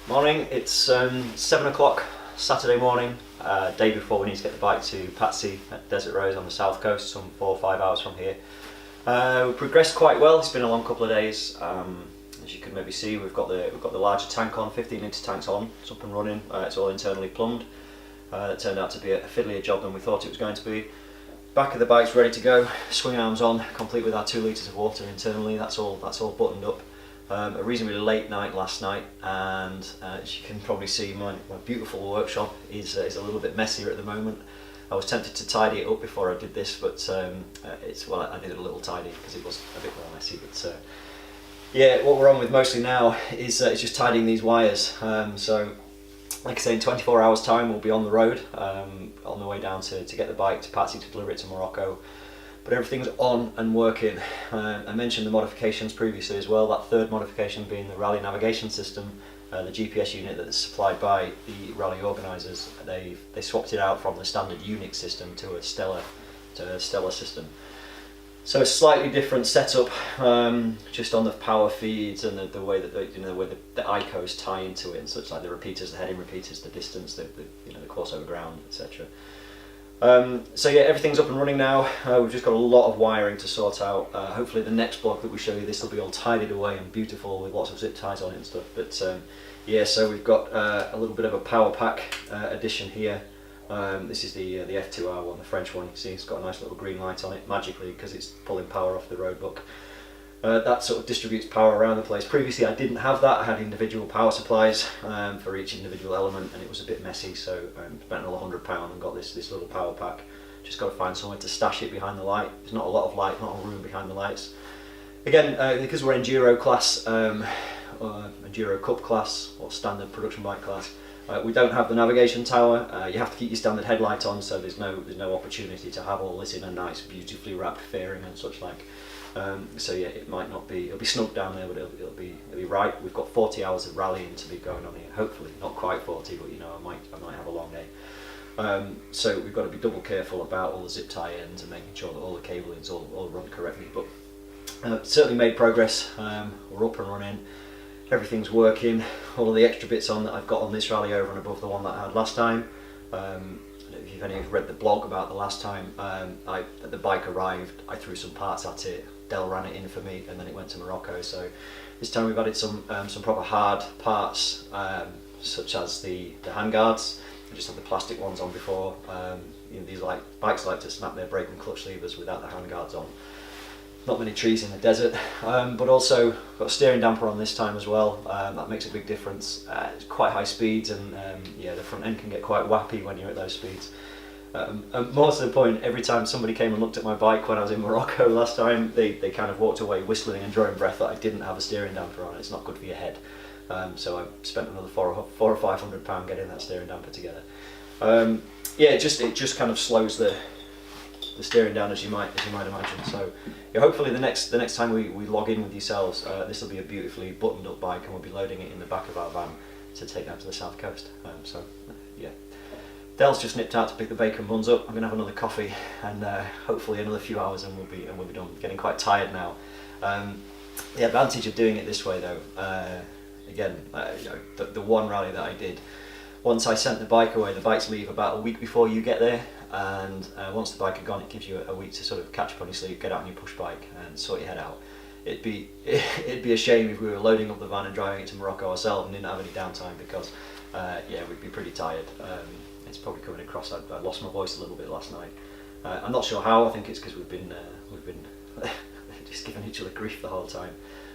Morning, it's 7 o'clock Saturday morning, day before we need to get the bike to Patsy at Desert Rose on the south coast, some 4 or 5 hours from here. We've progressed quite well. It's been a long couple of days. As you can maybe see, we've got the larger tank on, 15 litre tanks on, it's up and running. It's all internally plumbed. It turned out to be a fiddlier job than we thought it was going to be. Back of the bike's ready to go, swing arms on, complete with our 2 litres of water internally. That's all buttoned up. A reasonably late night last night, and as you can probably see, my beautiful workshop is a little bit messier at the moment. I was tempted to tidy it up before I did this, but I did it a little tidy because it was a bit more messy. But yeah, what we're on with mostly now is just tidying these wires. So, like I say, in 24 hours time we'll be on the road, on the way down to get the bike to Patsy to deliver it to Morocco. But everything's on and working. I mentioned the modifications previously as well, that third modification being the Rally navigation system, the GPS unit that's supplied by the Rally organisers. They swapped it out from the standard Unix system to a Stellar system. So a slightly different setup, just on the power feeds and the way that the way the ICOs tie into it, and such, like the repeaters, the heading repeaters, the distance, the course over ground, etc. So yeah, everything's up and running now. We've just got a lot of wiring to sort out. Hopefully the next block that we show you, this will be all tidied away and beautiful with lots of zip ties on it and stuff. But yeah, so we've got a little bit of a power pack addition here. This is the F2R one, the French one. You can see it's got a nice little green light on it, magically, because it's pulling power off the roadbook. That sort of distributes power around the place. Previously I didn't have that. I had individual power supplies for each individual element, and it was a bit messy, so I spent another £100 and got this little power pack. Just got to find somewhere to stash it behind the light. There's not a lot of light, not a lot of room behind the lights. Again, because we're Enduro class, Enduro Cup class, or standard production bike class, we don't have the navigation tower. You have to keep your standard headlight on, so there's no opportunity to have all this in a nice, beautifully wrapped fairing and such like. So yeah, it might not be, it'll be snug down there, but it'll be right. We've got 40 hours of rallying to be going on here. Hopefully not quite 40, but I might have a long day. So we've got to be double careful about all the zip tie ends and making sure that all the cabling's all run correctly. But certainly made progress. We're up and running. Everything's working. All of the extra bits on that I've got on this rally over and above the one that I had last time. If any of you read the blog about the last time, the bike arrived, I threw some parts at it, Del ran it in for me, and then it went to Morocco. So this time we've added some proper hard parts, such as the handguards. I just had the plastic ones on before. These bikes like to snap their brake and clutch levers without the handguards on. Not many trees in the desert, but also got a steering damper on this time as well. That makes a big difference. It's quite high speeds, and yeah, the front end can get quite whappy when you're at those speeds. And more to the point, every time somebody came and looked at my bike when I was in Morocco last time, they kind of walked away whistling and drawing breath that I didn't have a steering damper on. It's not good for your head. So I spent another £400 or £500 getting that steering damper together. Yeah, it just kind of slows the steering down, as you might imagine. So yeah, hopefully the next time we log in with yourselves, this will be a beautifully buttoned up bike, and we'll be loading it in the back of our van to take down to the south coast. So yeah, Del's just nipped out to pick the bacon buns up. I'm gonna have another coffee and hopefully another few hours, and we'll be done. Getting quite tired now. The advantage of doing it this way though, again, the one rally that I did, once I sent the bike away, the bikes leave about a week before you get there, and once the bike had gone, it gives you a week to sort of catch up on your sleep, get out on your push bike and sort your head out. It'd be a shame if we were loading up the van and driving it to Morocco ourselves and didn't have any downtime, because yeah, we'd be pretty tired. It's probably coming across. I lost my voice a little bit last night. I'm not sure how. I think it's because we've been just giving each other grief the whole time.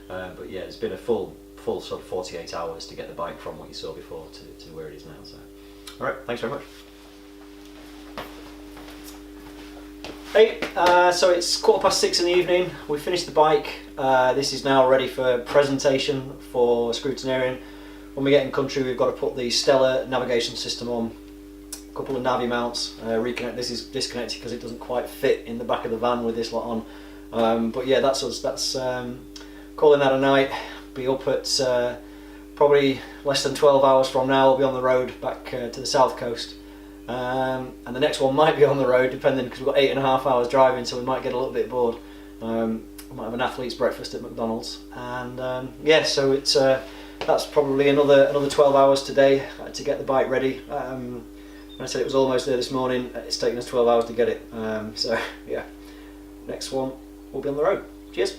But yeah, it's been a full sort of 48 hours to get the bike from what you saw before to where it is now. So, all right, thanks very much. Hey, so it's 6:15 in the evening. We finished the bike. This is now ready for presentation for scrutineering. When we get in country, we've got to put the Stellar navigation system on. A couple of navi mounts. Reconnect. This is disconnected because it doesn't quite fit in the back of the van with this lot on. But yeah, that's us. That's calling that a night. Be up at probably less than 12 hours from now. We'll be on the road back to the south coast. And the next one might be on the road, depending, because we've got 8.5 hours driving, so we might get a little bit bored. We might have an athlete's breakfast at McDonald's, and yeah, so it's that's probably another 12 hours today to get the bike ready. When I said it was almost there this morning, it's taken us 12 hours to get it. So yeah, next one we'll be on the road. Cheers.